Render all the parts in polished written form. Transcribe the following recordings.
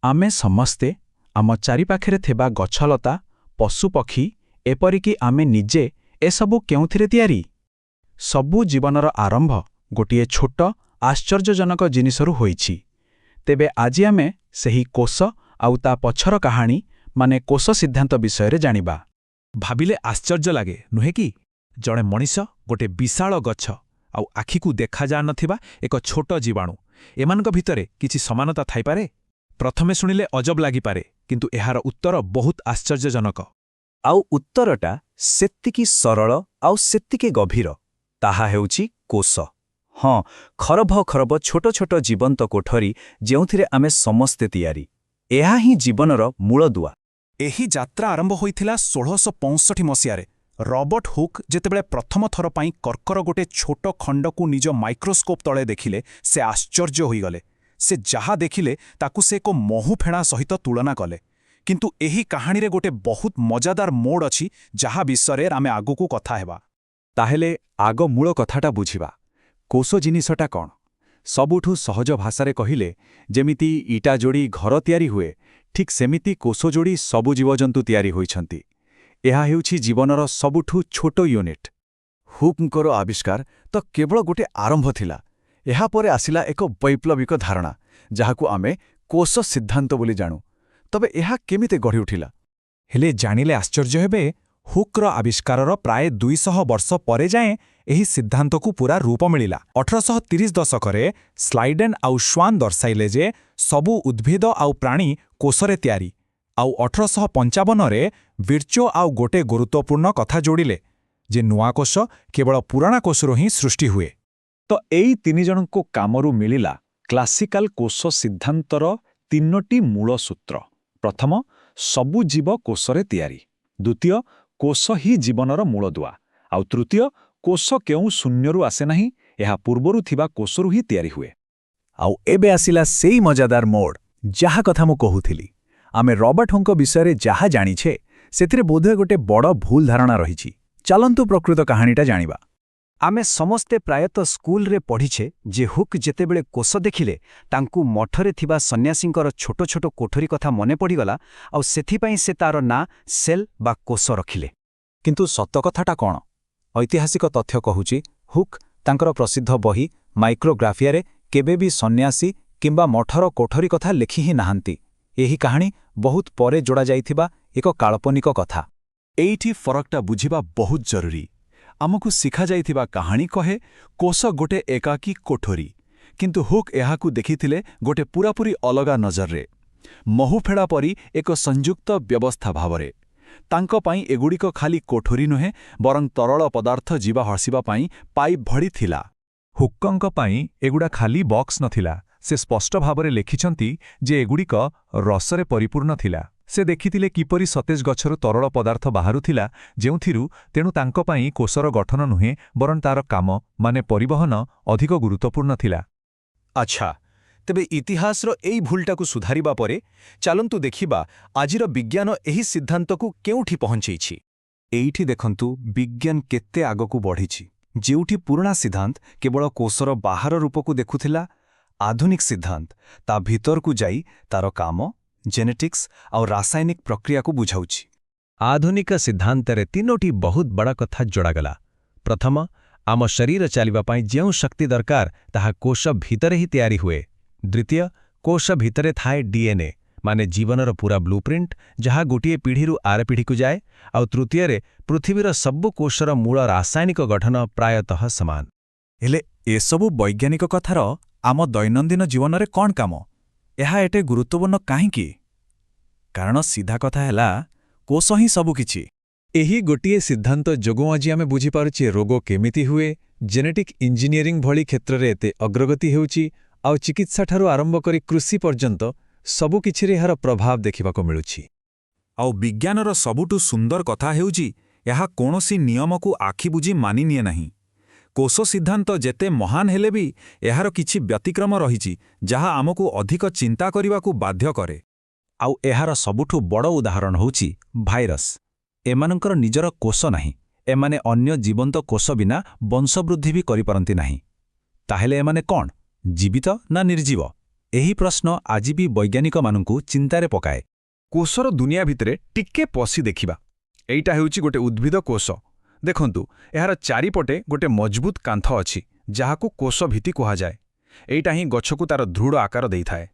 आमे समस्ते आम चारिपाखे थिबा गछलता पशुपक्षी एपरिकी आमे निजे एसबु केउथिरे तियारी। सबु जीवनर आरंभ गोटिए छोट आश्चर्यजनक जिनिसरु होईछि। तेबे आज आमे सेही कोष आउ ता पछर कहानी माने कोष सिद्धांत विषय जानिबा। भाबिले आश्चर्य लागे नुहे कि जड़े मनीष गोटे विशाल गछ आउ आखिकु देखा जा नथिबा एक छोट जीवाणु एमानक भितरे किछि समानता थाइपारे। प्रथमे शुणिले अजब लागिपारे किंतु एहार उत्तर बहुत आश्चर्यजनक। आउ उत्तरटा सेत्तिकी सरल आउ सेत्तिकी गभीर। ताहा हेउछि कोष। हाँ, खरभ खरभ छोट छोट जीवंत कोठरी जेउथिरे आमे समस्ते तियारी। एहा ही जीवनर मूलदुआ। एही यात्रा आरंभ होइथिला 1665 मसियारे। रॉबर्ट हुक जेतेबेले प्रथम थर पाई कर्कर गोटे छोट खंडकु निज माइक्रोस्कोप तले देखिले से आश्चर्य होइगले। से जहा देखिले ताकु से एको महु फेणा सहित तुलना कले। किंतु एही कहानी रे गोटे बहुत मजादार मोड़ अछि जहा विषय आमे आगुकु कथा हेबा। ताहेले आग मूल कथाटा बुझिबा। कोष जिनिसटा कौन? सबुठु सहज भाषारे कहिले जेमिति इटा जोड़ी घर तयारी हुए, ठीक सेमिति कोष जोड़ी सबु जीवजंतु तयारी होइछंती। एहा हेउछि जीवनर सबुठु छोटो यूनिट। हुकଙ୍କର आविष्कार तो केवल गोटे आरंभ थिला। एहा परे आसिला एक वैप्लविक धारणा जाहाकु आमे कोष सिद्धांत बोली जाणु। तबे एहा केमिते गढ़ी उठिला? हेले जानिले आश्चर्य हेबे हुक्र आविष्कारर प्राय 200 वर्ष परे जाएं एही सिद्धांतकु पूरा रूप मिलिला। 1830 दशकरे स्लाइडेन आउ श्वान दर्शाइले जे सबु उद्भिद आउ प्राणी कोषरे तयारी। आउ 1855 रे विर्चो आउ गोटे गुरुत्वपूर्ण कथा जोड़िले जे नुआ कोष केवल पुराना कोषरो ही सृष्टि हुए। तो एई तीन जनको कामरू मिलिला क्लासिकल कोष सिद्धांतर 3टी मूल सूत्र। प्रथम, सबु जीव कोषरे तयारी। द्वितीय, कोष ही जीवनर मूलदुआ। आउ तृतीय, कोष केउ शून्यरू आसे नाही, एहा पूर्वरु थिबा कोषरू ही तयारी हुए। आउ एबे आसिला सेई मजादार मोड़ जहा कथा मु कहुथिली। आमे रॉबर्ट हुक विषय जहा जानिछे सेथिरे बोधे गोटे बड़ भूल धारणा रहिछि। चलंतु प्रकृत कहानीटा जानिबा। आमे समस्ते प्रायतः स्कूल रे पढ़िछे जे हुक जेतेबेले कोष देखिले तांकु मठरे थिबा सन्यासींकर छोट छोट कोठरी कथा मने पड़ीगला आउ सेथिपाई से तार ना सेल बा कोष रखिले। किंतु सत्य कथाटा कौन? ऐतिहासिक तथ्य कहुछि हुक तांकर प्रसिद्ध बही माइक्रोग्राफिया रे केबे भी सन्यासी किंबा मठर कोठरी कथा लेखि ही नाहांती। एही कहानी बहुत परे जोड़ा जाइथिबा एक काल्पनिक कथा। एइठी फरकटा बुझिबा बहुत जरूरी। आमकु शिखा जाइथिबा कहानी कहे कोष गोटे एकाकी कोठरी, किंतु हुक एहाकु देखिथिले गोटे पूरापूरी अलगा नजर। महुफेड़ा परी एक संयुक्त व्यवस्था भावरे। तांको पाई एगुड़िक खाली कोठरी नुहे बरं तरल पदार्थ जीवा हसिबा पाई पाइप भड़ी थिला। हुक्कंक पाई एगुड़ा खाली बॉक्स नथिला। से स्पष्ट भावरे लेखिछंती जे एगुड़िक रसरे परिपूर्ण थिला। से देखिथिले किपरि सतेज गछरु तरल पदार्थ बाहारुथिला जेउथिरु, तेणु तांको पाई कोषर गठन नुहे बरं तार काम माने परिवहन अधिक गुरुत्वपूर्ण थिला। अच्छा, तेबे इतिहासर एई भूलटाकु सुधारिबा परे चालंतु देखिबा आजिर विज्ञान एही सिद्धांतकु केउठी पहुंचैछि। एइठी देखंतु विज्ञान केते आगकु बढ़िछि। जेउठी पुराना सिद्धांत केवल कोषर बाहर रूपकु देखुथिला, आधुनिक सिद्धांत ता भितरकु जाई तार काम, जेनेटिक्स और रासायनिक प्रक्रिया को बुझाउछि। आधुनिक सिद्धांतरे 3टी बहुत बड़ा कथा जोड़ागला। प्रथम, आम शरीर चलिबा पाई जेउ शक्ति दरकार ताहा कोष भितरे ही तयारी हुए। द्वितीय, कोष भितरे थाए डीएनए माने जीवनर पूरा ब्लूप्रिंट जहा गोटिए पीढ़ीरु आर पीढ़ी को जाए। आउ तृतीय, पृथ्वीर सबु कोषर मूल रासायनिक गठन प्रायतः समान। हेले एसबु वैज्ञानिक कथार आम दैनंदिन जीवन रे कौन काम? एहा एटे गुरुत्वपूर्ण काहींकी? कारण सीधा कथा हैला कोष ही सबु किछि। एही गोटिए सिद्धांत जोगु आज आमे बुझी पारुछे रोग केमिति हुए, जेनेटिक इंजीनियरिंग भली क्षेत्र रे एते अग्रगति हेउछि, आउ चिकित्सा ठारू आरंभ करी कृषि पर्यंत सबु किछिरे एहार प्रभाव देखिबाको मिलुछि। आउ विज्ञानर सबुठु सुंदर कथा हेउछि एहा कोनोसी नियमकु आखि बुझी मानि निये नाही। कोष सिद्धांत जेते महान हेले भी एहार किछि व्यतिक्रम रहिछि जहा आमकु अधिक चिंता करिबाकु बाध्य करे। आउ एहार सबुठु बड़ उदाहरण होउछि भाइरस। एमानकर निजर कोष नाही, एमाने अन्य जीवंत कोष बिना वंशवृद्धि भी करि पारंती नाही। ताहेले एमाने कोन, जीवित ना निर्जीव? ଏହି ପ୍ରଶ୍ନ ଆଜି ବି ବୈଜ୍ଞାନିକମାନଙ୍କୁ ଚିନ୍ତାରେ ପକାଏ। କୋଷର ଦୁନିଆ ଭିତରେ ଟିକେ ପଶି ଦେଖିବା। ଏଇଟା ହେଉଛି ଗୋଟେ ଉଦ୍ଭିଦ କୋଷ। ଦେଖନ୍ତୁ, ଏହାର ଚାରିପଟେ ଗୋଟେ ମଜବୁତ କାନ୍ଥ ଅଛି, ଯାହାକୁ କୋଷ ଭିତ୍ତି କୁହାଯାଏ। ଏଇଟା ହିଁ ଗଛକୁ ତାର ଦୃଢ଼ ଆକାର ଦେଇଥାଏ।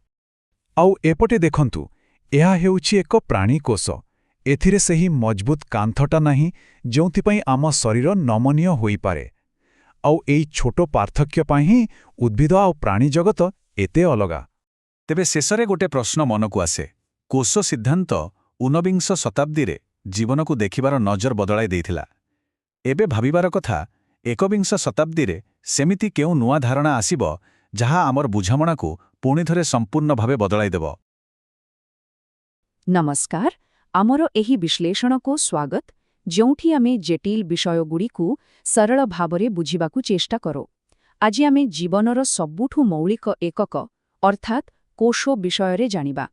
ଆଉ ଏପଟେ ଦେଖନ୍ତୁ, ଏହା ହେଉଛି ଏକ ପ୍ରାଣୀ କୋଷ। ଏଥିରେ ସେହି ମଜବୁତ କାନ୍ଥଟା ନାହିଁ, ଯେଉଁଥିପାଇଁ ଆମ ଶରୀର ନମନୀୟ ହୋଇପାରେ। ଆଉ ଏଇ ଛୋଟ ପାର୍ଥକ୍ୟ ପାଇଁ ହିଁ ଉଦ୍ଭିଦ ଆଉ ପ୍ରାଣୀ ଜଗତ ଏତେ ଅଲଗା। ତେବେ ଶେଷରେ ଗୋଟେ ପ୍ରଶ୍ନ ମନକୁ ଆସେ। କୋଷ ସିଦ୍ଧାନ୍ତ ଊନବିଂଶ ଶତାବ୍ଦୀରେ ଜୀବନକୁ ଦେଖିବାର ନଜର ବଦଳାଇ ଦେଇଥିଲା। ଏବେ ଭାବିବାର କଥା, ଏକବିଂଶ ଶତାବ୍ଦୀରେ ସେମିତି କେଉଁ ନୂଆ ଧାରଣା ଆସିବ ଯାହା ଆମର ବୁଝାମଣାକୁ ପୁଣିଥରେ ସମ୍ପୂର୍ଣ୍ଣ ଭାବେ ବଦଳାଇଦେବ। ନମସ୍କାର, ଆମର ଏହି ବିଶ୍ଳେଷଣକୁ ସ୍ୱାଗତ, ଯେଉଁଠି ଆମେ ଜଟିଳ ବିଷୟଗୁଡ଼ିକୁ ସରଳ ଭାବରେ ବୁଝିବାକୁ ଚେଷ୍ଟା କରୁ। ଆଜି ଆମେ ଜୀବନର ସବୁଠୁ ମୌଳିକ ଏକକ ଅର୍ଥାତ୍ କୋଷ ବିଷୟରେ ଜାଣିବା।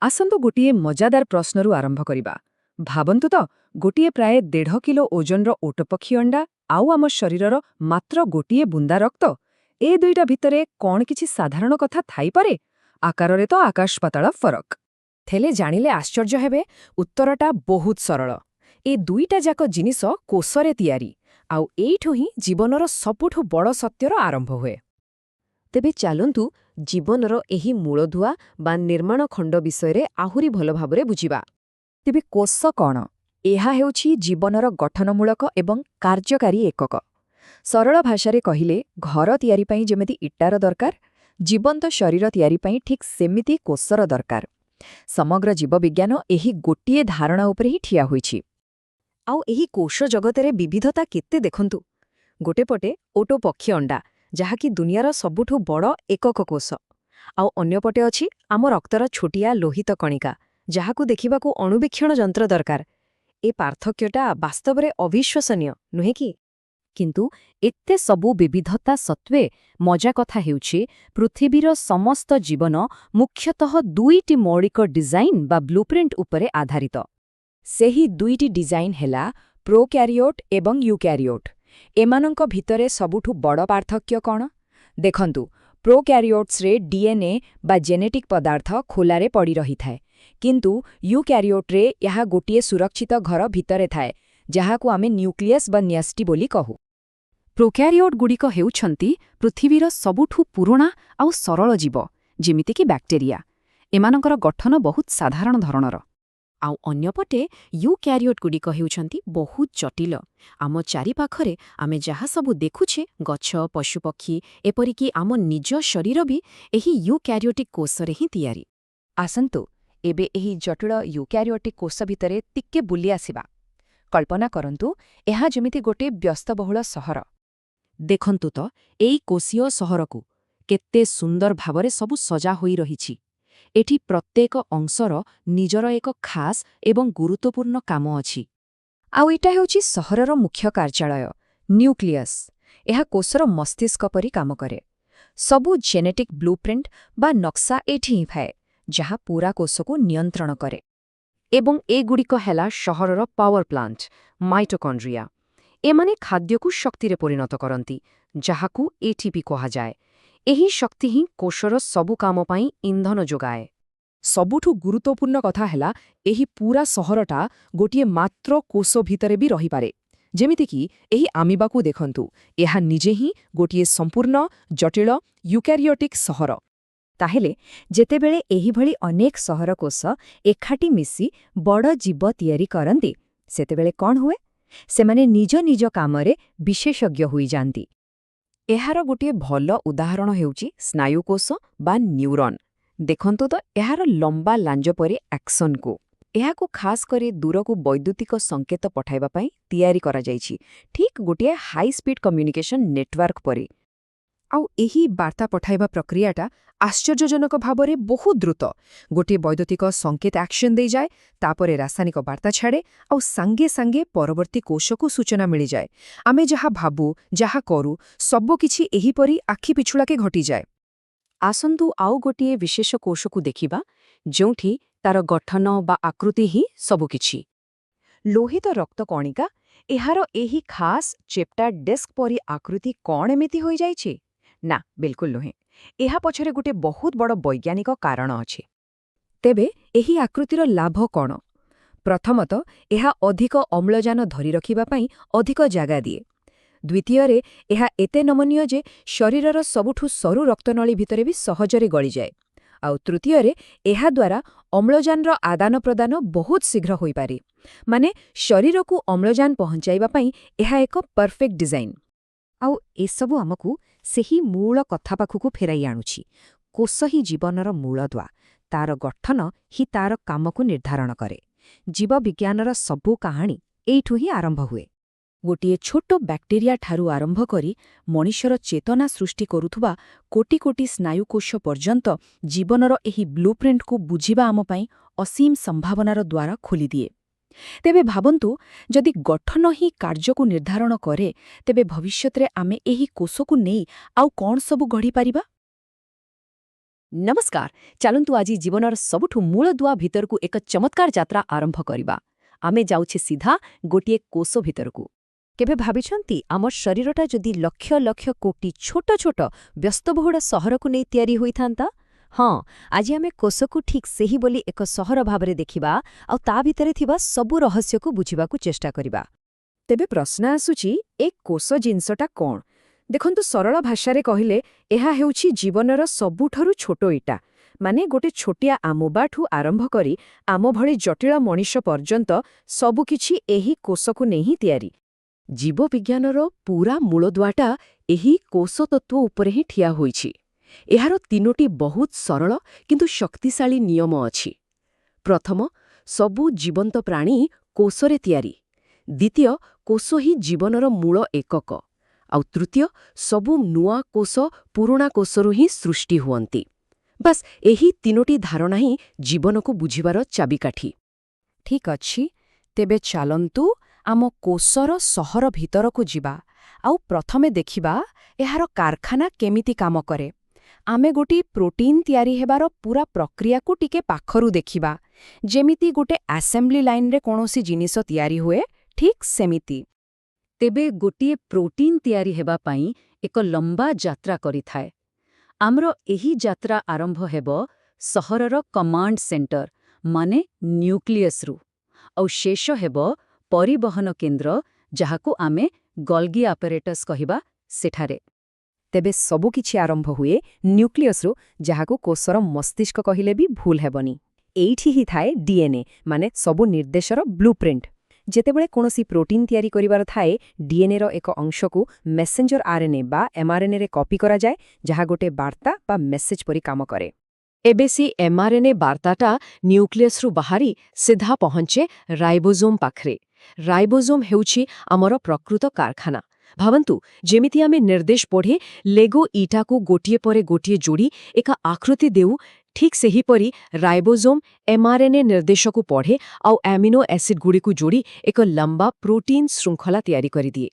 ଆସନ୍ତୁ ଗୋଟିଏ ମଜାଦାର ପ୍ରଶ୍ନରୁ ଆରମ୍ଭ କରିବା। ଭାବନ୍ତୁ ତ, ଗୋଟିଏ ପ୍ରାୟ 1.5 କିଲୋ ଓଜନର ଓଟପକ୍ଷୀ ଅଣ୍ଡା ଆଉ ଆମ ଶରୀରର ମାତ୍ର ଗୋଟିଏ ବୁନ୍ଦା ରକ୍ତ। ଏ ଦୁଇଟା ଭିତରେ କ'ଣ କିଛି ସାଧାରଣ କଥା ଥାଇପାରେ? ଆକାରରେ ତ ଆକାଶ ପାତାଳ ଫରକ। ହେଲେ ଜାଣିଲେ ଆଶ୍ଚର୍ଯ୍ୟ ହେବେ, ଉତ୍ତରଟା ବହୁତ ସରଳ। ଏ ଦୁଇଟା ଯାକ ଜିନିଷ କୋଷରେ ତିଆରି, ଆଉ ଏଇଠୁ ହିଁ ଜୀବନର ସବୁଠୁ ବଡ଼ ସତ୍ୟର ଆରମ୍ଭ ହୁଏ। ତେବେ ଚାଲନ୍ତୁ ଜୀବନର ଏହି ମୂଳଦୁଆ ବା ନିର୍ମାଣ ଖଣ୍ଡ ବିଷୟରେ ଆହୁରି ଭଲ ଭାବରେ ବୁଝିବା। ତେବେ କୋଷ କ'ଣ? ଏହା ହେଉଛି ଜୀବନର ଗଠନମୂଳକ ଏବଂ କାର୍ଯ୍ୟକାରୀ ଏକକ। ସରଳ ଭାଷାରେ କହିଲେ, ଘର ତିଆରି ପାଇଁ ଯେମିତି ଇଟାର ଦରକାର, ଜୀବନ୍ତ ଶରୀର ତିଆରି ପାଇଁ ଠିକ୍ ସେମିତି କୋଷର ଦରକାର। ସମଗ୍ର ଜୀବବିଜ୍ଞାନ ଏହି ଗୋଟିଏ ଧାରଣା ଉପରେ ହିଁ ଠିଆ ହୋଇଛି। ଆଉ ଏହି କୋଷ ଜଗତରେ ବିବିଧତା କେତେ ଦେଖନ୍ତୁ। ଗୋଟେ ପଟେ ଓଟପକ୍ଷୀ ଅଣ୍ଡା, ଯାହାକି ଦୁନିଆର ସବୁଠୁ ବଡ଼ ଏକକ କୋଷ। ଆଉ ଅନ୍ୟପଟେ ଅଛି ଆମ ରକ୍ତର ଛୋଟିଆ ଲୋହିତ କଣିକା, ଯାହାକୁ ଦେଖିବାକୁ ଅଣୁବୀକ୍ଷଣ ଯନ୍ତ୍ର ଦରକାର। ଏ ପାର୍ଥକ୍ୟଟା ବାସ୍ତବରେ ଅବିଶ୍ୱସନୀୟ, ନୁହେଁ କି? କିନ୍ତୁ ଏତେ ସବୁ ବିବିଧତା ସତ୍ତ୍ୱେ ମଜା କଥା ହେଉଛି, ପୃଥିବୀର ସମସ୍ତ ଜୀବନ ମୁଖ୍ୟତଃ ଦୁଇଟି ମୌଳିକ ଡିଜାଇନ ବା ବ୍ଲୁପ୍ରିଣ୍ଟ ଉପରେ ଆଧାରିତ। ସେହି ଦୁଇଟି ଡିଜାଇନ ହେଲା ପ୍ରୋକ୍ୟାରିଓଟ ଏବଂ ୟୁକ୍ୟାରିଓଟ। ଏମାନଙ୍କ ଭିତରେ ସବୁଠୁ ବଡ଼ ପାର୍ଥକ୍ୟ କ'ଣ? ଦେଖନ୍ତୁ, ପ୍ରୋକ୍ୟାରିଓଟ୍ସରେ ଡିଏନ୍ଏ ବା ଜେନେଟିକ୍ ପଦାର୍ଥ ଖୋଲାରେ ପଡ଼ି ରହିଥାଏ, କିନ୍ତୁ ୟୁକ୍ୟାରିଓଟ୍ରେ ଏହା ଗୋଟିଏ ସୁରକ୍ଷିତ ଘର ଭିତରେ ଥାଏ, ଯାହାକୁ ଆମେ ନ୍ୟୁକ୍ଲିୟସ୍ ବା ନ୍ୟଷ୍ଟି ବୋଲି କହୁ। ପ୍ରୋକ୍ୟାରିଓଟ୍ଗୁଡ଼ିକ ହେଉଛନ୍ତି ପୃଥିବୀର ସବୁଠୁ ପୁରୁଣା ଆଉ ସରଳ ଜୀବ, ଯେମିତିକି ବ୍ୟାକ୍ଟେରିଆ। ଏମାନଙ୍କର ଗଠନ ବହୁତ ସାଧାରଣ ଧରଣର। ଆଉ ଅନ୍ୟପଟେ ୟୁକ୍ୟାରିଓଟ୍ଗୁଡ଼ିକ ହେଉଛନ୍ତି ବହୁତ ଜଟିଳ। ଆମ ଚାରିପାଖରେ ଆମେ ଯାହା ସବୁ ଦେଖୁଛେ, ଗଛ, ପଶୁପକ୍ଷୀ, ଏପରିକି ଆମ ନିଜ ଶରୀର ବି ଏହି ୟୁକ୍ୟାରିଓଟିକ୍ କୋଷରେ ହିଁ ତିଆରି। ଆସନ୍ତୁ ଏବେ ଏହି ଜଟିଳ ୟୁକ୍ୟାରିଓଟିକ୍ କୋଷ ଭିତରେ ଟିକେ ବୁଲି ଆସିବା। କଳ୍ପନା କରନ୍ତୁ, ଏହା ଯେମିତି ଗୋଟେ ବ୍ୟସ୍ତବହୁଳ ସହର। ଦେଖନ୍ତୁ ତ ଏଇ କୋଷୀୟ ସହରକୁ, କେତେ ସୁନ୍ଦର ଭାବରେ ସବୁ ସଜା ହୋଇ ରହିଛି। ଏଠି ପ୍ରତ୍ୟେକ ଅଂଶର ନିଜର ଏକ ଖାସ୍ ଏବଂ ଗୁରୁତ୍ୱପୂର୍ଣ୍ଣ କାମ ଅଛି। ଆଉ ଏଇଟା ହେଉଛି ସହରର ମୁଖ୍ୟ କାର୍ଯ୍ୟାଳୟ, ନ୍ୟୁକ୍ଲିୟସ୍। ଏହା କୋଷର ମସ୍ତିଷ୍କ ପରି କାମ କରେ। ସବୁ ଜେନେଟିକ୍ ବ୍ଲୁପ୍ରିଣ୍ଟ ବା ନକ୍ସା ଏଠି ହିଁ ଥାଏ, ଯାହା ପୁରା କୋଷକୁ ନିୟନ୍ତ୍ରଣ କରେ। ଏବଂ ଏଗୁଡ଼ିକ ହେଲା ସହରର ପାୱାର ପ୍ଲାଣ୍ଟ, ମାଇଟୋକଣ୍ଡ୍ରିଆ। ଏମାନେ ଖାଦ୍ୟକୁ ଶକ୍ତିରେ ପରିଣତ କରନ୍ତି, ଯାହାକୁ ଏଟିପି କୁହାଯାଏ। ଏହି ଶକ୍ତି ହିଁ କୋଷର ସବୁ କାମ ପାଇଁ ଇନ୍ଧନ ଯୋଗାଏ। ସବୁଠୁ ଗୁରୁତ୍ୱପୂର୍ଣ୍ଣ କଥା ହେଲା, ଏହି ପୁରା ସହରଟା ଗୋଟିଏ ମାତ୍ର କୋଷ ଭିତରେ ବି ରହିପାରେ। ଯେମିତିକି ଏହି ଆମିବାକୁ ଦେଖନ୍ତୁ, ଏହା ନିଜେ ହିଁ ଗୋଟିଏ ସମ୍ପୂର୍ଣ୍ଣ ଜଟିଳ ୟୁକ୍ୟାରିଓଟିକ୍ ସହର। ତାହେଲେ ଯେତେବେଳେ ଏହିଭଳି ଅନେକ ସହର କୋଷ ଏକାଠି ମିଶି ବଡ଼ ଜୀବ ତିଆରି କରନ୍ତି, ସେତେବେଳେ କ'ଣ ହୁଏ? ସେମାନେ ନିଜ ନିଜ କାମରେ ବିଶେଷଜ୍ଞ ହୋଇଯାନ୍ତି। ଏହାର ଗୋଟିଏ ଭଲ ଉଦାହରଣ ହେଉଛି ସ୍ନାୟୁକୋଷ ବା ନ୍ୟୁରନ୍। ଦେଖନ୍ତୁ ତ ଏହାର ଲମ୍ବା ଲାଞ୍ଜ ପରି ଆକ୍ସନ୍କୁ। ଏହାକୁ ଖାସ୍ କରି ଦୂରକୁ ବୈଦ୍ୟୁତିକ ସଂକେତ ପଠାଇବା ପାଇଁ ତିଆରି କରାଯାଇଛି, ଠିକ୍ ଗୋଟିଏ ହାଇସ୍ପିଡ୍ କମ୍ୟୁନିକେସନ୍ ନେଟୱାର୍କ ପରି। ଆଉ ଏହି ବାର୍ତ୍ତା ପଠାଇବା ପ୍ରକ୍ରିୟାଟା ଆଶ୍ଚର୍ଯ୍ୟଜନକ ଭାବରେ ବହୁତ ଦ୍ରୁତ। ଗୋଟିଏ ବୈଦ୍ୟୁତିକ ସଂକେତ ଆକ୍ସନ୍ ଦେଇଯାଏ, ତାପରେ ରାସାୟନିକ ବାର୍ତ୍ତା ଛାଡ଼େ, ଆଉ ସାଙ୍ଗେ ସାଙ୍ଗେ ପରବର୍ତ୍ତୀ କୋଷକୁ ସୂଚନା ମିଳିଯାଏ। ଆମେ ଯାହା ଭାବୁ, ଯାହା କରୁ, ସବୁକିଛି ଏହିପରି ଆଖି ପିଛୁଳାକେ ଘଟିଯାଏ। ଆସନ୍ତୁ ଆଉ ଗୋଟିଏ ବିଶେଷ କୋଷକୁ ଦେଖିବା, ଯେଉଁଠି ତାର ଗଠନ ବା ଆକୃତି ହିଁ ସବୁକିଛି। ଲୋହିତ ରକ୍ତକଣିକା, ଏହାର ଏହି ଖାସ୍ ଚେପ୍ଟା ଡିସ୍କ ପରି ଆକୃତି କ'ଣ ଏମିତି ହୋଇଯାଇଛି? ନା, ବିଲକୁଲ ନୁହେଁ। ଏହା ପଛରେ ଗୋଟେ ବହୁତ ବଡ଼ ବୈଜ୍ଞାନିକ କାରଣ ଅଛି। ତେବେ ଏହି ଆକୃତିର ଲାଭ କ'ଣ? ପ୍ରଥମତଃ, ଏହା ଅଧିକ ଅମ୍ଳଜାନ ଧରି ରଖିବା ପାଇଁ ଅଧିକ ଜାଗା ଦିଏ। ଦ୍ୱିତୀୟରେ, ଏହା ଏତେ ନମନୀୟ ଯେ ଶରୀରର ସବୁଠୁ ସରୁ ରକ୍ତନଳୀ ଭିତରେ ବି ସହଜରେ ଗଳିଯାଏ। ଆଉ ତୃତୀୟରେ, ଏହାଦ୍ୱାରା ଅମ୍ଳଜାନର ଆଦାନ ପ୍ରଦାନ ବହୁତ ଶୀଘ୍ର ହୋଇପାରେ। ମାନେ ଶରୀରକୁ ଅମ୍ଳଜାନ ପହଞ୍ଚାଇବା ପାଇଁ ଏହା ଏକ ପରଫେକ୍ଟ ଡିଜାଇନ୍। ଆଉ ଏସବୁ ଆମକୁ ସେହି ମୂଳ କଥା ପାଖକୁ ଫେରାଇ ଆଣୁଛି। କୋଷ ହିଁ ଜୀବନର ମୂଳଦୁଆ। ତାର ଗଠନ ହିଁ ତାର କାମକୁ ନିର୍ଦ୍ଧାରଣ କରେ। ଜୀବବିଜ୍ଞାନର ସବୁ କାହାଣୀ ଏଇଠୁ ହିଁ ଆରମ୍ଭ ହୁଏ। ଗୋଟିଏ ଛୋଟ ବ୍ୟାକ୍ଟେରିଆ ଠାରୁ ଆରମ୍ଭ କରି ମଣିଷର ଚେତନା ସୃଷ୍ଟି କରୁଥିବା କୋଟି କୋଟି ସ୍ନାୟୁକୋଷ ପର୍ଯ୍ୟନ୍ତ ଜୀବନର ଏହି ବ୍ଲୁପ୍ରିଣ୍ଟକୁ ବୁଝିବା ଆମ ପାଇଁ ଅସୀମ ସମ୍ଭାବନାର ଦ୍ୱାର ଖୋଲିଦିଏ। ତେବେ ଭାବନ୍ତୁ, ଯଦି ଗଠନ ହିଁ କାର୍ଯ୍ୟକୁ ନିର୍ଦ୍ଧାରଣ କରେ, ତେବେ ଭବିଷ୍ୟତରେ ଆମେ ଏହି କୋଷକୁ ନେଇ ଆଉ କ'ଣ ସବୁ ଗଢ଼ିପାରିବା? ନମସ୍କାର, ଚାଲନ୍ତୁ ଆଜି ଜୀବନର ସବୁଠୁ ମୂଳଦୁଆ ଭିତରକୁ ଏକ ଚମତ୍କାର ଯାତ୍ରା ଆରମ୍ଭ କରିବା। ଆମେ ଯାଉଛେ ସିଧା ଗୋଟିଏ କୋଷ ଭିତରକୁ। କେବେ ଭାବିଛନ୍ତି ଆମ ଶରୀରଟା ଯଦି ଲକ୍ଷ ଲକ୍ଷ କୋଟି ଛୋଟ ଛୋଟ ବ୍ୟସ୍ତବହୁଳ ସହରକୁ ନେଇ ତିଆରି ହୋଇଥାନ୍ତା? ହଁ, ଆଜି ଆମେ କୋଷକୁ ଠିକ୍ ସେହି ବୋଲି ଏକ ସହର ଭାବରେ ଦେଖିବା ଆଉ ତା ଭିତରେ ଥିବା ସବୁ ରହସ୍ୟକୁ ବୁଝିବାକୁ ଚେଷ୍ଟା କରିବା। ତେବେ ପ୍ରଶ୍ନ ଆସୁଛି, ଏ କୋଷ ଜିନିଷଟା କ'ଣ? ଦେଖନ୍ତୁ, ସରଳ ଭାଷାରେ କହିଲେ ଏହା ହେଉଛି ଜୀବନର ସବୁଠାରୁ ଛୋଟ ଇଟା। ମାନେ ଗୋଟେ ଛୋଟିଆ ଆମୋବାଠୁ ଆରମ୍ଭ କରି ଆମ ଭଳି ଜଟିଳ ମଣିଷ ପର୍ଯ୍ୟନ୍ତ ସବୁକିଛି ଏହି କୋଷକୁ ନେଇ ହିଁ ତିଆରି। ଜୀବବିଜ୍ଞାନର ପୂରା ମୂଳଦୁଆଟା ଏହି କୋଷ ତତ୍ତ୍ୱ ଉପରେ ହିଁ ଠିଆ ହୋଇଛି। ଏହାର ତିନୋଟି ବହୁତ ସରଳ କିନ୍ତୁ ଶକ୍ତିଶାଳୀ ନିୟମ ଅଛି। ପ୍ରଥମ, ସବୁ ଜୀବନ୍ତ ପ୍ରାଣୀ କୋଷରେ ତିଆରି। ଦ୍ୱିତୀୟ, କୋଷ ହିଁ ଜୀବନର ମୂଳ ଏକକ। ଆଉ ତୃତୀୟ, ସବୁ ନୂଆ କୋଷ ପୁରୁଣା କୋଷରୁ ହିଁ ସୃଷ୍ଟି ହୁଅନ୍ତି। ବାସ୍ ଏହି ତିନୋଟି ଧାରଣା ହିଁ ଜୀବନକୁ ବୁଝିବାର ଚାବିକାଠି। ଠିକ୍ ଅଛି, ତେବେ ଚାଲନ୍ତୁ ଆମ କୋଷର ସହର ଭିତରକୁ ଯିବା ଆଉ ପ୍ରଥମେ ଦେଖିବା ଏହାର କାରଖାନା କେମିତି କାମ କରେ। ଆମେ ଗୋଟିଏ ପ୍ରୋଟିନ୍ ତିଆରି ହେବାର ପୂରା ପ୍ରକ୍ରିୟାକୁ ଟିକେ ପାଖରୁ ଦେଖିବା। ଯେମିତି ଗୋଟେ ଆସେମ୍ବଲି ଲାଇନ୍ରେ କୌଣସି ଜିନିଷ ତିଆରି ହୁଏ, ଠିକ୍ ସେମିତି। ତେବେ ଗୋଟିଏ ପ୍ରୋଟିନ୍ ତିଆରି ହେବା ପାଇଁ ଏକ ଲମ୍ବା ଯାତ୍ରା କରିଥାଏ। ଆମର ଏହି ଯାତ୍ରା ଆରମ୍ଭ ହେବ ସହରର କମାଣ୍ଡ ସେଣ୍ଟର ମାନେ ନ୍ୟୁକ୍ଲିୟସ୍ରୁ, ଆଉ ଶେଷ ହେବ ପରିବହନ କେନ୍ଦ୍ର, ଯାହାକୁ ଆମେ ଗଲ୍ଗି ଆପେରେଟସ୍ କହିବା, ସେଠାରେ। ତେବେ ସବୁକିଛି ଆରମ୍ଭ ହୁଏ ନ୍ୟୁକ୍ଲିୟସ୍ରୁ, ଯାହାକୁ କୋଷର ମସ୍ତିଷ୍କ କହିଲେ ବି ଭୁଲ ହେବନି। ଏଇଠି ହିଁ ଥାଏ ଡିଏନ୍ଏ, ମାନେ ସବୁ ନିର୍ଦ୍ଦେଶର ବ୍ଲୁପ୍ରିଣ୍ଟ। ଯେତେବେଳେ କୌଣସି ପ୍ରୋଟିନ୍ ତିଆରି କରିବାର ଥାଏ, ଡିଏନ୍ଏର ଏକ ଅଂଶକୁ ମେସେଞ୍ଜର ଆର୍ଏନ୍ଏ ବା ଏମ୍ଆର୍ଏନ୍ଏରେ କପି କରାଯାଏ, ଯାହା ଗୋଟେ ବାର୍ତ୍ତା ବା ମେସେଜ ପରି କାମ କରେ। ଏବେ ସେ ଏମ୍ଆର୍ଏନ୍ଏ ବାର୍ତ୍ତାଟା ନ୍ୟୁକ୍ଲିୟସ୍ରୁ ବାହାରି ସିଧା ପହଞ୍ଚେ ରାଇବୋଜୋମ୍ ପାଖରେ। ରାଇବୋଜୋମ୍ ହେଉଛି ଆମର ପ୍ରକୃତ କାରଖାନା। ଭାବନ୍ତୁ, ଯେମିତି ଆମେ ନିର୍ଦ୍ଦେଶ ପଢ଼େ ଲେଗୋ ଇଟାକୁ ଗୋଟିଏ ପରେ ଗୋଟିଏ ଯୋଡ଼ି ଏକ ଆକୃତି ଦେଉ, ଠିକ୍ ସେହିପରି ରାଇବୋଜୋମ୍ ଏମ୍ଆର୍ଏନ୍ଏ ନିର୍ଦ୍ଦେଶକୁ ପଢ଼େ ଆଉ ଆମିନୋ ଏସିଡ୍ଗୁଡ଼ିକୁ ଯୋଡ଼ି ଏକ ଲମ୍ବା ପ୍ରୋଟିନ୍ ଶୃଙ୍ଖଳା ତିଆରି କରିଦିଏ।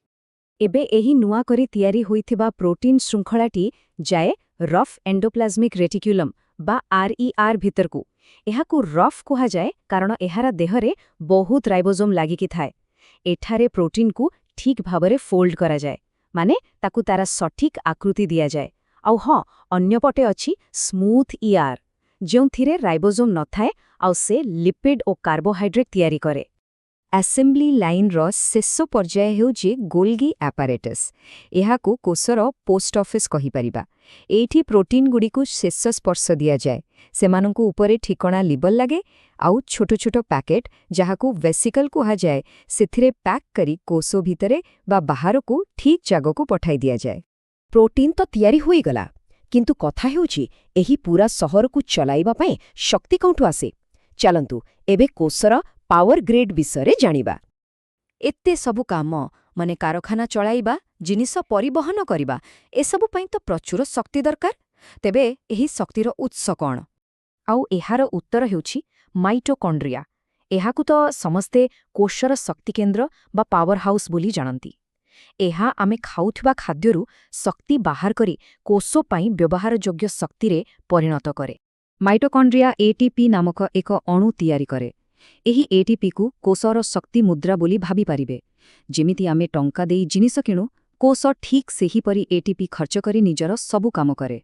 ଏବେ ଏହି ନୂଆ କରି ତିଆରି ହୋଇଥିବା ପ୍ରୋଟିନ୍ ଶୃଙ୍ଖଳାଟି ଯାଏ ରଫ୍ ଏଣ୍ଡୋପ୍ଲାଜମିକ୍ ରେଟିକ୍ୟୁଲମ୍ ବା RER ଭିତରକୁ। ଏହାକୁ ରଫ୍ କୁହାଯାଏ କାରଣ ଏହାର ଦେହରେ ବହୁତ ରାଇବୋଜୋମ୍ ଲାଗିକି ଥାଏ। ଏଠାରେ ପ୍ରୋଟିନ୍କୁ ଠିକ୍ ଭାବରେ ଫୋଲ୍ଡ କରାଯାଏ, ମାନେ ତାକୁ ତାର ସଠିକ୍ ଆକୃତି ଦିଆଯାଏ। ଆଉ ହଁ, ଅନ୍ୟପଟେ ଅଛି ସ୍ମୁଥ୍ ER, ଯେଉଁଥିରେ ରାଇବୋଜୋମ୍ ନଥାଏ ଆଉ ସେ ଲିପିଡ୍ ଓ କାର୍ବୋହାଇଡ୍ରେଟ୍ ତିଆରି କରେ। ଆସେମ୍ବଲି ଲାଇନ୍ର ଶେଷ ପର୍ଯ୍ୟାୟ ହେଉଛି ଗୋଲ୍ଗି ଆପାରେଟସ୍। ଏହାକୁ କୋଷର ପୋଷ୍ଟ ଅଫିସ୍ କହିପାରିବା। ଏଇଠି ପ୍ରୋଟିନ୍ଗୁଡ଼ିକୁ ଶେଷ ସ୍ପର୍ଶ ଦିଆଯାଏ। ସେମାନଙ୍କୁ ଉପରେ ଠିକଣା ଲିବଲ୍ ଲାଗେ ଆଉ ଛୋଟ ଛୋଟ ପ୍ୟାକେଟ୍, ଯାହାକୁ ଭେସିକଲ୍ କୁହାଯାଏ, ସେଥିରେ ପ୍ୟାକ୍ କରି କୋଷ ଭିତରେ ବା ବାହାରକୁ ଠିକ୍ ଜାଗାକୁ ପଠାଇ ଦିଆଯାଏ। ପ୍ରୋଟିନ୍ ତ ତିଆରି ହୋଇଗଲା, କିନ୍ତୁ କଥା ହେଉଛି ଏହି ପୂରା ସହରକୁ ଚଲାଇବା ପାଇଁ ଶକ୍ତି କେଉଁଠୁ ଆସେ? ଚାଲନ୍ତୁ ଏବେ କୋଷର ପାୱାର ଗ୍ରେଡ୍ ବିଷୟରେ ଜାଣିବା। ଏତେ ସବୁ କାମ, ମାନେ କାରଖାନା ଚଳାଇବା, ଜିନିଷ ପରିବହନ କରିବା, ଏସବୁ ପାଇଁ ତ ପ୍ରଚୁର ଶକ୍ତି ଦରକାର। ତେବେ ଏହି ଶକ୍ତିର ଉତ୍ସ କ'ଣ? ଆଉ ଏହାର ଉତ୍ତର ହେଉଛି ମାଇଟୋକଣ୍ଡ୍ରିଆ। ଏହାକୁ ତ ସମସ୍ତେ କୋଷର ଶକ୍ତିକେନ୍ଦ୍ର ବା ପାୱାର ହାଉସ୍ ବୋଲି ଜାଣନ୍ତି। ଏହା ଆମେ ଖାଉଥିବା ଖାଦ୍ୟରୁ ଶକ୍ତି ବାହାର କରି କୋଷ ପାଇଁ ବ୍ୟବହାରଯୋଗ୍ୟ ଶକ୍ତିରେ ପରିଣତ କରେ। ମାଇଟୋକଣ୍ଡ୍ରିଆ ATP ନାମକ ଏକ ଅଣୁ ତିଆରି କରେ। ଏହି ATPକୁ କୋଷର ଶକ୍ତି ମୁଦ୍ରା ବୋଲି ଭାବିପାରିବେ। ଯେମିତି ଆମେ ଟଙ୍କା ଦେଇ ଜିନିଷ କିଣୁ, କୋଷ ଠିକ୍ ସେହିପରି ATP ଖର୍ଚ୍ଚ କରି ନିଜର ସବୁ କାମ କରେ।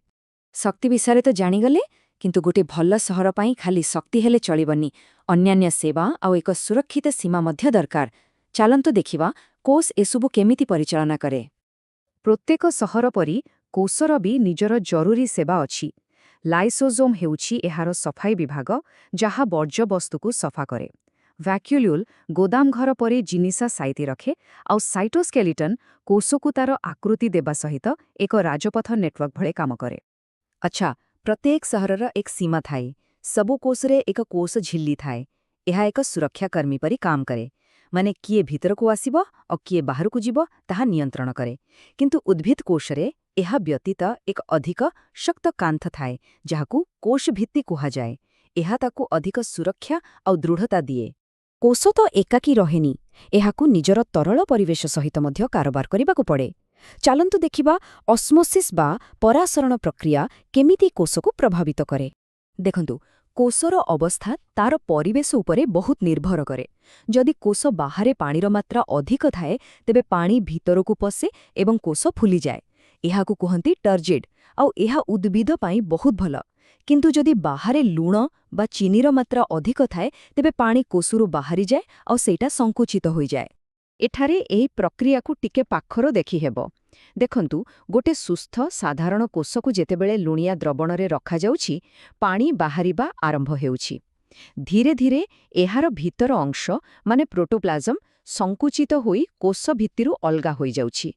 ଶକ୍ତି ବିଷୟରେ ତ ଜାଣିଗଲେ, କିନ୍ତୁ ଗୋଟେ ଭଲ ସହର ପାଇଁ ଖାଲି ଶକ୍ତି ହେଲେ ଚଳିବନି, ଅନ୍ୟାନ୍ୟ ସେବା ଆଉ ଏକ ସୁରକ୍ଷିତ ସୀମା ମଧ୍ୟ ଦରକାର। ଚାଲନ୍ତୁ ଦେଖିବା କୋଷ ଏସବୁ କେମିତି ପରିଚାଳନା କରେ। ପ୍ରତ୍ୟେକ ସହର ପରି କୋଷର ବି ନିଜର ଜରୁରୀ ସେବା ଅଛି। ଲାଇସୋଜୋମ୍ ହେଉଛି ଏହାର ସଫାଇ ବିଭାଗ, ଯାହା ବର୍ଜ୍ୟବସ୍ତୁକୁ ସଫା କରେ। ଭ୍ୟାକ୍ୟୁଲ୍ୟୁଲ୍ ଗୋଦାମ ଘର ପରି ଜିନିଷ ସାଇତି ରଖେ, ଆଉ ସାଇଟୋସ୍କେଲିଟନ୍ କୋଷକୁ ତାର ଆକୃତି ଦେବା ସହିତ ଏକ ରାଜପଥ ନେଟୱାର୍କ ଭଳି କାମ କରେ। ଆଚ୍ଛା, ପ୍ରତ୍ୟେକ ସହରର ଏକ ସୀମା ଥାଏ। ସବୁ କୋଷରେ ଏକ କୋଷ ଝିଲ୍ଲି ଥାଏ। ଏହା ଏକ ସୁରକ୍ଷାକର୍ମୀ ପରି କାମ କରେ, ମାନେ କିଏ ଭିତରକୁ ଆସିବ ଆଉ କିଏ ବାହାରକୁ ଯିବ ତାହା ନିୟନ୍ତ୍ରଣ କରେ। କିନ୍ତୁ ଉଦ୍ଭିଦ କୋଷରେ ଏହା ବ୍ୟତୀତ ଏକ ଅଧିକ ଶକ୍ତ କାନ୍ଥ ଥାଏ, ଯାହାକୁ କୋଷ ଭିତ୍ତି କୁହାଯାଏ। ଏହା ତାକୁ ଅଧିକ ସୁରକ୍ଷା ଆଉ ଦୃଢ଼ତା ଦିଏ। କୋଷ ତ ଏକାକୀ ରହେନି, ଏହାକୁ ନିଜର ତରଳ ପରିବେଶ ସହିତ ମଧ୍ୟ କାରବାର କରିବାକୁ ପଡ଼େ। ଚାଲନ୍ତୁ ଦେଖିବା ଅସ୍ମୋସିସ୍ ବା ପରାସରଣ ପ୍ରକ୍ରିୟା କେମିତି କୋଷକୁ ପ୍ରଭାବିତ କରେ। ଦେଖନ୍ତୁ, କୋଷର ଅବସ୍ଥା ତାର ପରିବେଶ ଉପରେ ବହୁତ ନିର୍ଭର କରେ। ଯଦି କୋଷ ବାହାରେ ପାଣିର ମାତ୍ରା ଅଧିକ ଥାଏ, ତେବେ ପାଣି ଭିତରକୁ ପଶେ ଏବଂ କୋଷ ଫୁଲିଯାଏ। ଏହାକୁ କୁହନ୍ତି ଟର୍ଜିଡ୍, ଆଉ ଏହା ଉଦ୍ଭିଦ ପାଇଁ ବହୁତ ଭଲ। କିନ୍ତୁ ଯଦି ବାହାରେ ଲୁଣ ବା ଚିନିର ମାତ୍ରା ଅଧିକ ଥାଏ, ତେବେ ପାଣି କୋଷରୁ ବାହାରିଯାଏ ଆଉ ସେଇଟା ସଙ୍କୁଚିତ ହୋଇଯାଏ। ଏଠାରେ ଏହି ପ୍ରକ୍ରିୟାକୁ ଟିକେ ପାଖରୁ ଦେଖିହେବ। ଦେଖନ୍ତୁ, ଗୋଟେ ସୁସ୍ଥ ସାଧାରଣ କୋଷକୁ ଯେତେବେଳେ ଲୁଣିଆ ଦ୍ରବଣରେ ରଖାଯାଉଛି, ପାଣି ବାହାରିବା ଆରମ୍ଭ ହେଉଛି। ଧୀରେ ଧୀରେ ଏହାର ଭିତର ଅଂଶ ମାନେ ପ୍ରୋଟୋପ୍ଲାଜମ ସଙ୍କୁଚିତ ହୋଇ କୋଷ ଭିତରୁ ଅଲଗା ହୋଇଯାଉଛି।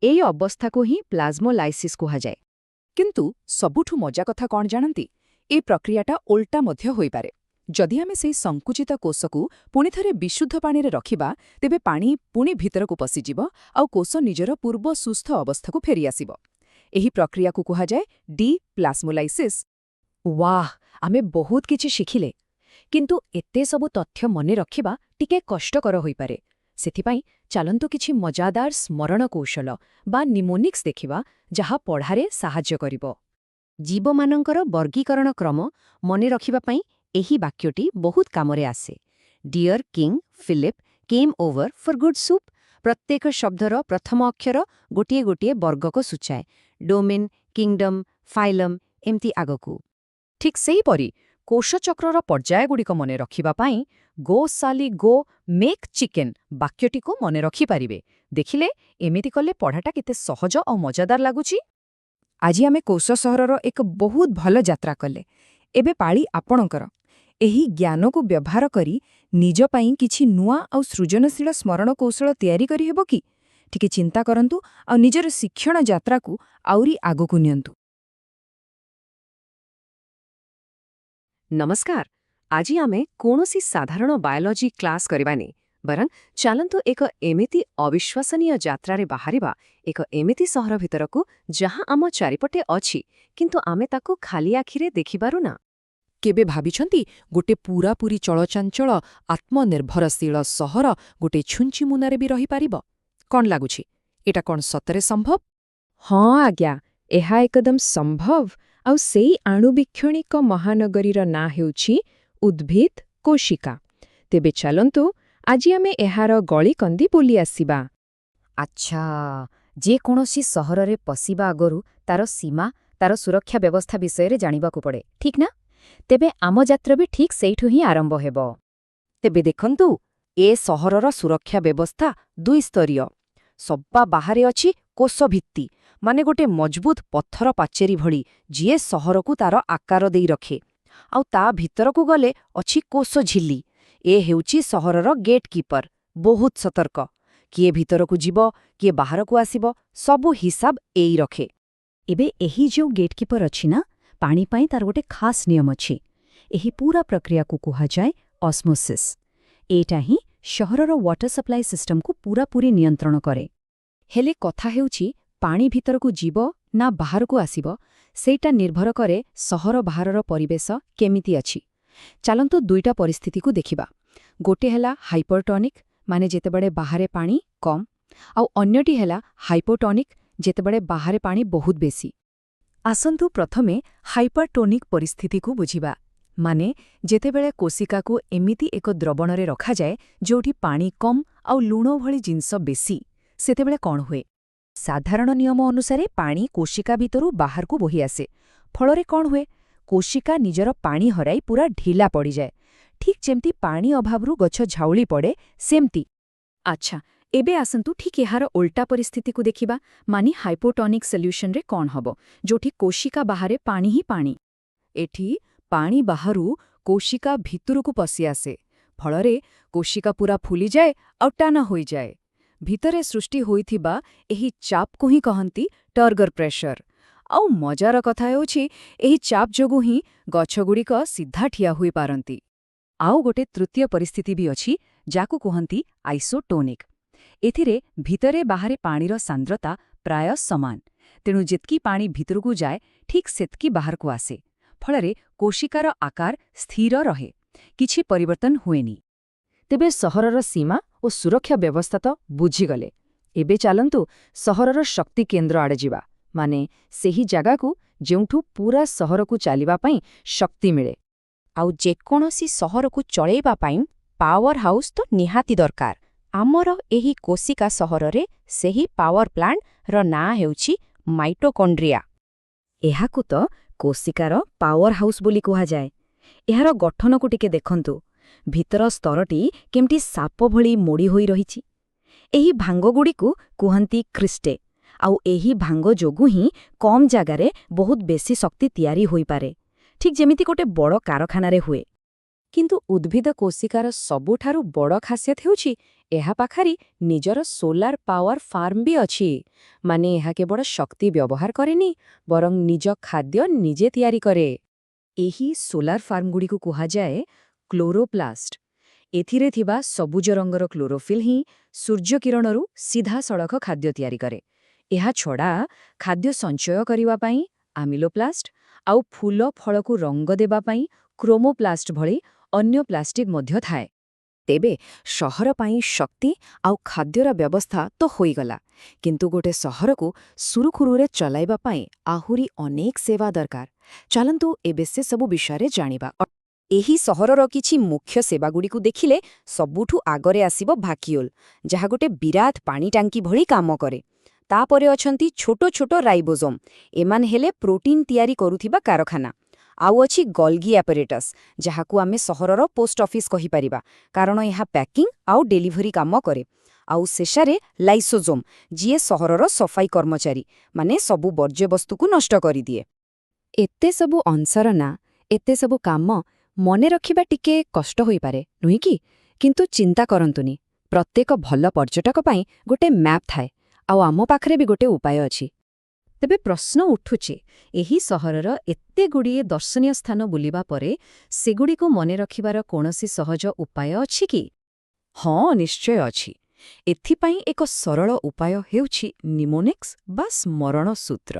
ଏହି ଅବସ୍ଥାକୁ ହିଁ ପ୍ଲାଜମୋଲାଇସିସ୍ କୁହାଯାଏ। କିନ୍ତୁ ସବୁଠୁ ମଜା କଥା କ'ଣ ଜାଣନ୍ତି? ଏ ପ୍ରକ୍ରିୟାଟା ଓଲଟା ମଧ୍ୟ ହୋଇପାରେ। ଯଦି ଆମେ ସେହି ସଙ୍କୁଚିତ କୋଷକୁ ପୁଣିଥରେ ବିଶୁଦ୍ଧ ପାଣିରେ ରଖିବା, ତେବେ ପାଣି ପୁଣି ଭିତରକୁ ପଶିଯିବ ଆଉ କୋଷ ନିଜର ପୂର୍ବ ସୁସ୍ଥ ଅବସ୍ଥାକୁ ଫେରିଆସିବ। ଏହି ପ୍ରକ୍ରିୟାକୁ କୁହାଯାଏ ଡି-ପ୍ଲାଜମୋଲାଇସିସ୍। ୱାଃ, ଆମେ ବହୁତ କିଛି ଶିଖିଲେ। କିନ୍ତୁ ଏତେ ସବୁ ତଥ୍ୟ ମନେ ରଖିବା ଟିକେ କଷ୍ଟକର ହୋଇପାରେ। ସେଥିପାଇଁ ଚାଲନ୍ତୁ କିଛି ମଜାଦାର ସ୍ମରଣ କୌଶଳ ବା ନିମୋନିକ୍ସ ଦେଖିବା, ଯାହା ପଢ଼ାରେ ସାହାଯ୍ୟ କରିବ। ଜୀବମାନଙ୍କର ବର୍ଗୀକରଣ କ୍ରମ ମନେ ରଖିବା ପାଇଁ ଏହି ବାକ୍ୟଟି ବହୁତ କାମରେ ଆସେ। ଡିୟର କିଙ୍ଗ ଫିଲିପ କେମ୍ ଓଭର ଫର୍ ଗୁଡ୍ ସୁପ୍। ପ୍ରତ୍ୟେକ ଶବ୍ଦର ପ୍ରଥମ ଅକ୍ଷର ଗୋଟିଏ ଗୋଟିଏ ବର୍ଗକୁ ସୂଚାଏ। ଡୋମେନ୍, କିଙ୍ଗଡମ୍, ଫାଇଲମ୍ ଏମିତି ଆଗକୁ। ଠିକ୍ ସେହିପରି କୋଷଚକ୍ରର ପର୍ଯ୍ୟାୟଗୁଡ଼ିକ ମନେ ରଖିବା ପାଇଁ ଗୋ ସାଲି ଗୋ ମେକ୍ ଚିକେନ୍ ବାକ୍ୟଟିକୁ ମନେ ରଖିପାରିବେ। ଦେଖିଲେ, ଏମିତି କଲେ ପଢ଼ାଟା କେତେ ସହଜ ଆଉ ମଜାଦାର ଲାଗୁଛି। ଆଜି ଆମେ କୋଷ ସହରର ଏକ ବହୁତ ଭଲ ଯାତ୍ରା କଲେ। ଏବେ ପାଳି ଆପଣଙ୍କର। ଏହି ଜ୍ଞାନକୁ ବ୍ୟବହାର କରି ନିଜ ପାଇଁ କିଛି ନୂଆ ଆଉ ସୃଜନଶୀଳ ସ୍ମରଣ କୌଶଳ ତିଆରି କରିହେବ କି? ଟିକେ ଚିନ୍ତା କରନ୍ତୁ ଆଉ ନିଜର ଶିକ୍ଷଣ ଯାତ୍ରାକୁ ଆହୁରି ଆଗକୁ ନିଅନ୍ତୁ। ନମସ୍କାର। ଆଜି ଆମେ କୌଣସି ସାଧାରଣ ବାୟୋଲୋଜି କ୍ଲାସ୍ କରିବାନି, ବରଂ ଚାଲନ୍ତୁ ଏକ ଏମିତି ଅବିଶ୍ୱାସନୀୟ ଯାତ୍ରାରେ ବାହାରିବା, ଏକ ଏମିତି ସହର ଭିତରକୁ ଯାହା ଆମ ଚାରିପଟେ ଅଛି, କିନ୍ତୁ ଆମେ ତାକୁ ଖାଲି ଆଖିରେ ଦେଖିପାରୁନା। କେବେ ଭାବିଛନ୍ତି ଗୋଟେ ପୂରାପୂରି ଚଳଚଞ୍ଚଳ ଆତ୍ମନିର୍ଭରଶୀଳ ସହର ଗୋଟେ ଛୁଞ୍ଚିମୁନାରେ ବି ରହିପାରିବ? କ'ଣ ଲାଗୁଛି, ଏଟା କ'ଣ ସତରେ ସମ୍ଭବ? ହଁ ଆଜ୍ଞା, ଏହା ଏକଦମ ସମ୍ଭବ। ଆଉ ସେଇ ଆଣୁବୀକ୍ଷଣିକ ମହାନଗରୀର ନାଁ ହେଉଛି ଉଦ୍ଭିଦ କୋଷିକା। ତେବେ ଚାଲନ୍ତୁ ଆଜି ଆମେ ଏହାର ଗଳିକନ୍ଦି ବୁଲି ଆସିବା। ଆଚ୍ଛା, ଯେକୌଣସି ସହରରେ ପଶିବା ଆଗରୁ ତାର ସୀମା, ତାର ସୁରକ୍ଷା ବ୍ୟବସ୍ଥା ବିଷୟରେ ଜାଣିବାକୁ ପଡ଼େ, ଠିକ୍ ନା? ତେବେ ଆମ ଯାତ୍ରା ବି ଠିକ୍ ସେଇଠୁ ହିଁ ଆରମ୍ଭ ହେବ। ତେବେ ଦେଖନ୍ତୁ, ଏ ସହରର ସୁରକ୍ଷା ବ୍ୟବସ୍ଥା ଦୁଇସ୍ତରୀୟ। ସବା ବାହାରେ ଅଛି କୋଷ ଭିତ୍ତି, ମାନେ ଗୋଟେ ମଜବୁତ ପଥର ପାଚେରୀ ଭଳି, ଯିଏ ସହରକୁ ତାର ଆକାର ଦେଇ ରଖେ। ଆଉ ତା ଭିତରକୁ ଗଲେ ଅଛି କୋଷ ଝିଲ୍ଲି। ଏ ହେଉଛି ସହରର ଗେଟ୍ କିପର, ବହୁତ ସତର୍କ। କିଏ ଭିତରକୁ ଯିବ, କିଏ ବାହାରକୁ ଆସିବ, ସବୁ ହିସାବ ଏଇ ରଖେ। ଏବେ ଏହି ଯେଉଁ ଗେଟ୍ କିପର ଅଛି ନା, ପାଣି ପାଇଁ ତାର ଗୋଟେ ଖାସ୍ ନିୟମ ଅଛି। ଏହି ପୂରା ପ୍ରକ୍ରିୟାକୁ କୁହାଯାଏ ଅସ୍ମୋସିସ୍। ଏଇଟା ହିଁ ସହରର ୱାଟର ସପ୍ଲାଇ ସିଷ୍ଟମକୁ ପୂରାପୂରି ନିୟନ୍ତ୍ରଣ କରେ। ହେଲେ କଥା ହେଉଛି, ପାଣି ଭିତରକୁ ଯିବ ନା ବାହାରକୁ ଆସିବ, ସେଇଟା ନିର୍ଭର କରେ ସହର ବାହାରର ପରିବେଶ କେମିତି ଅଛି। ଚାଲନ୍ତୁ ଦୁଇଟା ପରିସ୍ଥିତିକୁ ଦେଖିବା। ଗୋଟେ ହେଲା ହାଇପରଟୋନିକ୍, ମାନେ ଯେତେବେଳେ ବାହାରେ ପାଣି କମ୍, ଆଉ ଅନ୍ୟଟି ହେଲା ହାଇପୋଟୋନିକ୍, ଯେତେବେଳେ ବାହାରେ ପାଣି ବହୁତ ବେଶୀ। ଆସନ୍ତୁ ପ୍ରଥମେ ହାଇପରଟୋନିକ୍ ପରିସ୍ଥିତିକୁ ବୁଝିବା। ମାନେ ଯେତେବେଳେ କୋଷିକାକୁ ଏମିତି ଏକ ଦ୍ରବଣରେ ରଖାଯାଏ ଯେଉଁଠି ପାଣି କମ୍ ଆଉ ଲୁଣ ଭଳି ଜିନିଷ ବେଶୀ, ସେତେବେଳେ କ'ଣ ହୁଏ? ସାଧାରଣ ନିୟମ ଅନୁସାରେ ପାଣି କୋଷିକା ଭିତରୁ ବାହାରକୁ ବୋହି ଆସେ। ଫଳରେ କ'ଣ ହୁଏ? କୋଶିକା ନିଜର ପାଣି ହରାଇ ପୁରା ଢିଲା ପଡ଼ିଯାଏ। ଠିକ୍ ଯେମିତି ପାଣି ଅଭାବରୁ ଗଛ ଝାଉଳି ପଡ଼େ, ସେମିତି। ଆଚ୍ଛା, ଏବେ ଆସନ୍ତୁ ଠିକ୍ ଏହାର ଓଲଟା ପରିସ୍ଥିତିକୁ ଦେଖିବା, ମାନେ ହାଇପୋଟନିକ୍ ସଲ୍ୟୁସନରେ କ'ଣ ହବ, ଯୋଉଠି କୋଶିକା ବାହାରେ ପାଣି ହିଁ ପାଣି। ଏଠି ପାଣି ବାହାରୁ କୋଶିକା ଭିତରକୁ ପଶିଆସେ। ଫଳରେ କୋଶିକା ପୁରା ଫୁଲିଯାଏ ଆଉ ଟାନା ହୋଇଯାଏ। ଭିତରେ ସୃଷ୍ଟି ହୋଇଥିବା ଏହି ଚାପକୁ ହିଁ କହନ୍ତି ଟର୍ଗର ପ୍ରେସର। ଆଉ ମଜାର କଥା ହେଉଛି, ଏହି ଚାପ୍ ଯୋଗୁଁ ହିଁ ଗଛଗୁଡ଼ିକ ସିଧା ଠିଆ ହୋଇପାରନ୍ତି। ଆଉ ଗୋଟେ ତୃତୀୟ ପରିସ୍ଥିତି ବି ଅଛି, ଯାକୁ କୁହନ୍ତି ଆଇସୋଟୋନିକ୍। ଏଥିରେ ଭିତରେ ବାହାରେ ପାଣିର ସାନ୍ଦ୍ରତା ପ୍ରାୟ ସମାନ। ତେଣୁ ଯେତିକି ପାଣି ଭିତରକୁ ଯାଏ, ଠିକ୍ ସେତିକି ବାହାରକୁ ଆସେ। ଫଳରେ କୋଶିକାର ଆକାର ସ୍ଥିର ରହେ, କିଛି ପରିବର୍ତ୍ତନ ହୁଏନି। ତେବେ ସହରର ସୀମା ଓ ସୁରକ୍ଷା ବ୍ୟବସ୍ଥା ତ ବୁଝିଗଲେ। ଏବେ ଚାଲନ୍ତୁ ସହରର ଶକ୍ତି କେନ୍ଦ୍ର ଆଡ଼େ ଯିବା, ମାନେ ସେହି ଜାଗାକୁ ଯେଉଁଠୁ ପୁରା ସହରକୁ ଚାଲିବା ପାଇଁ ଶକ୍ତି ମିଳେ। ଆଉ ଯେକୌଣସି ସହରକୁ ଚଳେଇବା ପାଇଁ ପାୱାର ହାଉସ୍ ତ ନିହାତି ଦରକାର। ଆମର ଏହି କୋଶିକା ସହରରେ ସେହି ପାୱାର ପ୍ଲାଣ୍ଟର ନାଁ ହେଉଛି ମାଇଟୋକଣ୍ଡ୍ରିଆ। ଏହାକୁ ତ କୋଶିକାର ପାୱାର ହାଉସ୍ ବୋଲି କୁହାଯାଏ। ଏହାର ଗଠନକୁ ଟିକେ ଦେଖନ୍ତୁ। ଭିତର ସ୍ତରଟି କେମିତି ସାପ ଭଳି ମୋଡ଼ି ହୋଇ ରହିଛି। ଏହି ଭାଙ୍ଗଗୁଡ଼ିକୁ କୁହନ୍ତି କ୍ରିଷ୍ଟେ। ଆଉ ଏହି ଭାଙ୍ଗ ଯୋଗୁଁ ହିଁ କମ୍ ଜାଗାରେ ବହୁତ ବେଶୀ ଶକ୍ତି ତିଆରି ହୋଇପାରେ, ଠିକ୍ ଯେମିତି ଗୋଟେ ବଡ଼ କାରଖାନାରେ ହୁଏ। କିନ୍ତୁ ଉଦ୍ଭିଦ କୋଶିକାର ସବୁଠାରୁ ବଡ଼ ଖାସିୟତ ହେଉଛି, ଏହା ପାଖରେ ନିଜର ସୋଲାର ପାୱାର ଫାର୍ମ ବି ଅଛି। ମାନେ ଏହା କେବଳ ଶକ୍ତି ବ୍ୟବହାର କରେନି, ବରଂ ନିଜ ଖାଦ୍ୟ ନିଜେ ତିଆରି କରେ। ଏହି ସୋଲାର ଫାର୍ମଗୁଡ଼ିକୁ କୁହାଯାଏ କ୍ଲୋରୋପ୍ଲାଷ୍ଟ। ଏଥିରେ ଥିବା ସବୁଜ ରଙ୍ଗର କ୍ଲୋରୋଫିଲ୍ ହିଁ ସୂର୍ଯ୍ୟକିରଣରୁ ସିଧାସଳଖ ଖାଦ୍ୟ ତିଆରି କରେ। ଏହାଛଡ଼ା ଖାଦ୍ୟ ସଞ୍ଚୟ କରିବା ପାଇଁ ଆମିଲୋପ୍ଲାଷ୍ଟ ଆଉ ଫୁଲ ଫଳକୁ ରଙ୍ଗ ଦେବା ପାଇଁ କ୍ରୋମୋପ୍ଲାଷ୍ଟ ଭଳି ଅନ୍ୟ ପ୍ଲାଷ୍ଟିକ ମଧ୍ୟ ଥାଏ। ତେବେ ସହର ପାଇଁ ଶକ୍ତି ଆଉ ଖାଦ୍ୟର ବ୍ୟବସ୍ଥା ତ ହୋଇଗଲା, କିନ୍ତୁ ଗୋଟେ ସହରକୁ ସୁରୁଖୁରୁରେ ଚଲାଇବା ପାଇଁ ଆହୁରି ଅନେକ ସେବା ଦରକାର। ଚାଲନ୍ତୁ ଏବେ ସେ ସବୁ ବିଷୟରେ ଜାଣିବା। ଏହି ସହରର କିଛି ମୁଖ୍ୟ ସେବାଗୁଡ଼ିକୁ ଦେଖିଲେ ସବୁଠୁ ଆଗରେ ଆସିବ ଭାକ୍ୟୁଲ୍, ଯାହା ଗୋଟେ ବିରାଟ ପାଣି ଟାଙ୍କି ଭଳି କାମ କରେ। ତାପରେ ଅଛନ୍ତି ଛୋଟ ଛୋଟ ରାଇବୋଜୋମ୍, ଏମାନେ ହେଲେ ପ୍ରୋଟିନ୍ ତିଆରି କରୁଥିବା କାରଖାନା। ଆଉ ଅଛି ଗଲ୍ଗି ଆପେରେଟସ୍, ଯାହାକୁ ଆମେ ସହରର ପୋଷ୍ଟ ଅଫିସ୍ କହିପାରିବା, କାରଣ ଏହା ପ୍ୟାକିଂ ଆଉ ଡେଲିଭରି କାମ କରେ। ଆଉ ଶେଷରେ ଲାଇସୋଜୋମ୍, ଯିଏ ସହରର ସଫାଇ କର୍ମଚାରୀ, ମାନେ ସବୁ ବର୍ଜ୍ୟବସ୍ତୁକୁ ନଷ୍ଟ କରିଦିଏ। ଏତେ ସବୁ ଅଂଶର ନା, ଏତେ ସବୁ କାମ ମନେ ରଖିବା ଟିକେ କଷ୍ଟ ହୋଇପାରେ, ନୁହେଁ କି? କିନ୍ତୁ ଚିନ୍ତା କରନ୍ତୁନି, ପ୍ରତ୍ୟେକ ଭଲ ପର୍ଯ୍ୟଟକ ପାଇଁ ଗୋଟେ ମ୍ୟାପ୍ ଥାଏ, ଆଉ ଆମ ପାଖରେ ବି ଗୋଟେ ଉପାୟ ଅଛି। ତେବେ ପ୍ରଶ୍ନ ଉଠୁଛି, ଏହି ସହରର ଏତେଗୁଡ଼ିଏ ଦର୍ଶନୀୟ ସ୍ଥାନ ବୁଲିବା ପରେ ସେଗୁଡ଼ିକୁ ମନେ ରଖିବାର କୌଣସି ସହଜ ଉପାୟ ଅଛି କି? ହଁ, ନିଶ୍ଚୟ ଅଛି। ଏଥିପାଇଁ ଏକ ସରଳ ଉପାୟ ହେଉଛି ନିମୋନିକ୍ସ ବା ସ୍ମରଣ ସୂତ୍ର।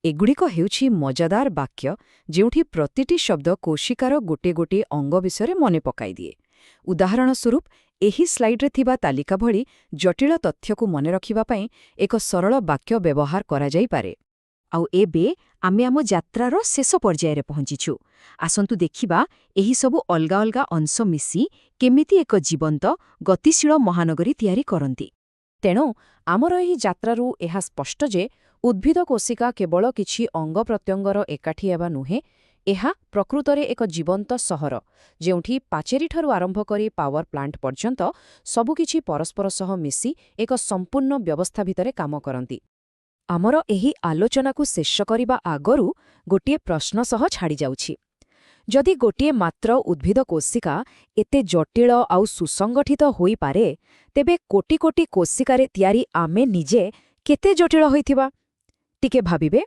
ଏଗୁଡ଼ିକ ହେଉଛି ମଜାଦାର ବାକ୍ୟ, ଯେଉଁଠି ପ୍ରତିଟି ଶବ୍ଦ କୋଶିକାର ଗୋଟିଏ ଗୋଟିଏ ଅଙ୍ଗ ବିଷୟରେ ମନେ ପକାଇଦିଏ। ଉଦାହରଣ ସ୍ୱରୂପ, ଏହି ସ୍ଲାଇଡ୍ରେ ଥିବା ତାଲିକା ଭଳି ଜଟିଳ ତଥ୍ୟକୁ ମନେ ରଖିବା ପାଇଁ ଏକ ସରଳ ବାକ୍ୟ ବ୍ୟବହାର କରାଯାଇପାରେ। ଆଉ ଏବେ ଆମେ ଆମ ଯାତ୍ରାର ଶେଷ ପର୍ଯ୍ୟାୟରେ ପହଞ୍ଚିଛୁ। ଆସନ୍ତୁ ଦେଖିବା ଏହିସବୁ ଅଲଗା ଅଲଗା ଅଂଶ ମିଶି କେମିତି ଏକ ଜୀବନ୍ତ, ଗତିଶୀଳ ମହାନଗରୀ ତିଆରି କରନ୍ତି। ତେଣୁ ଆମର ଏହି ଯାତ୍ରାରୁ ଏହା ସ୍ପଷ୍ଟ ଯେ ଉଦ୍ଭିଦ କୋଶିକା କେବଳ କିଛି ଅଙ୍ଗ ପ୍ରତ୍ୟଙ୍ଗର ଏକାଠି ହେବା ନୁହେଁ, ଏହା ପ୍ରକୃତରେ ଏକ ଜୀବନ୍ତ ସହର, ଯେଉଁଠି ପାଚେରିଠାରୁ ଆରମ୍ଭ କରି ପାୱାର ପ୍ଲାଣ୍ଟ ପର୍ଯ୍ୟନ୍ତ ସବୁକିଛି ପରସ୍ପର ସହ ମିଶି ଏକ ସମ୍ପୂର୍ଣ୍ଣ ବ୍ୟବସ୍ଥା ଭିତରେ କାମ କରନ୍ତି। ଆମର ଏହି ଆଲୋଚନାକୁ ଶେଷ କରିବା ଆଗରୁ ଗୋଟିଏ ପ୍ରଶ୍ନ ସହ ଛାଡ଼ିଯାଉଛି। ଯଦି ଗୋଟିଏ ମାତ୍ର ଉଦ୍ଭିଦ କୋଶିକା ଏତେ ଜଟିଳ ଆଉ ସୁସଂଗଠିତ ହୋଇପାରେ, ତେବେ କୋଟି କୋଟି କୋଶିକାରେ ତିଆରି ଆମେ ନିଜେ କେତେ ଜଟିଳ ହୋଇଥିବା? ଟିକେ ଭାବିବେ।